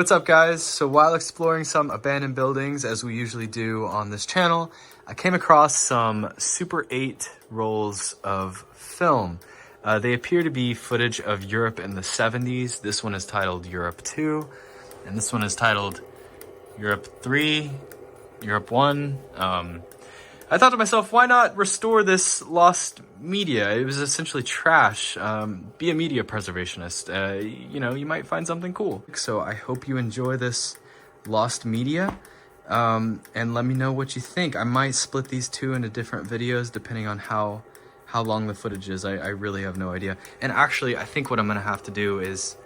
What's up, guys? So while exploring some abandoned buildings, as we usually do on this channel, I came across some Super 8 rolls of film. They appear to be footage of Europe in the 70s. This one is titled Europe 2, and this one is titled Europe 3, Europe 1. I thought to myself, why not restore this lost media? It was essentially trash. Be a media preservationist. You know, you might find something cool. So I hope you enjoy this lost media, and let me know what you think. I might split these two into different videos depending on how long the footage is. I really have no idea. And actually, I think what I'm gonna have to do is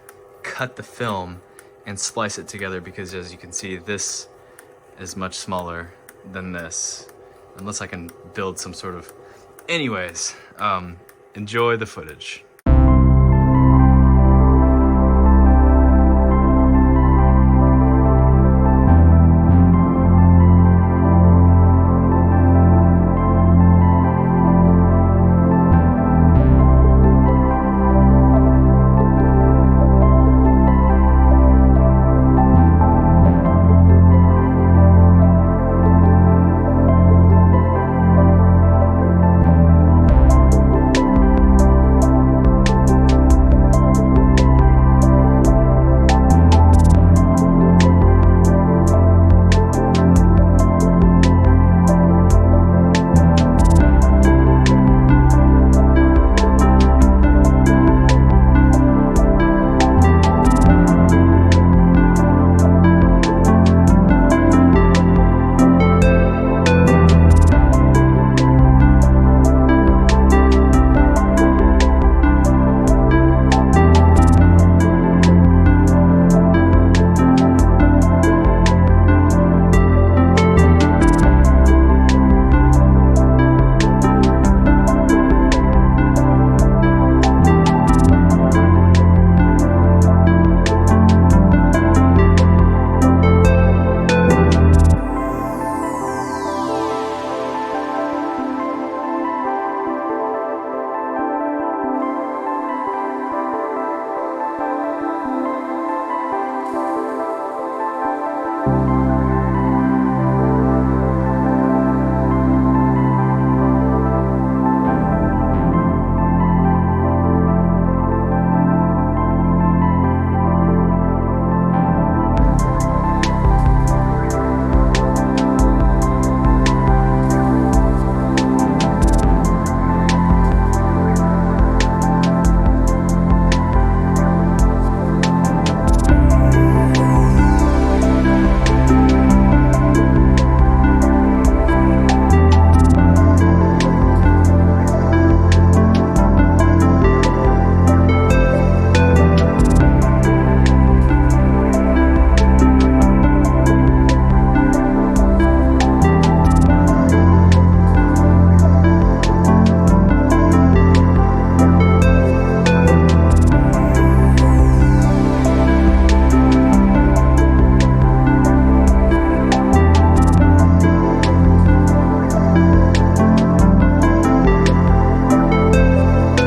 cut the film and splice it together, because as you can see, this is much smaller than this. Unless I can build some sort of... Anyways, enjoy the footage.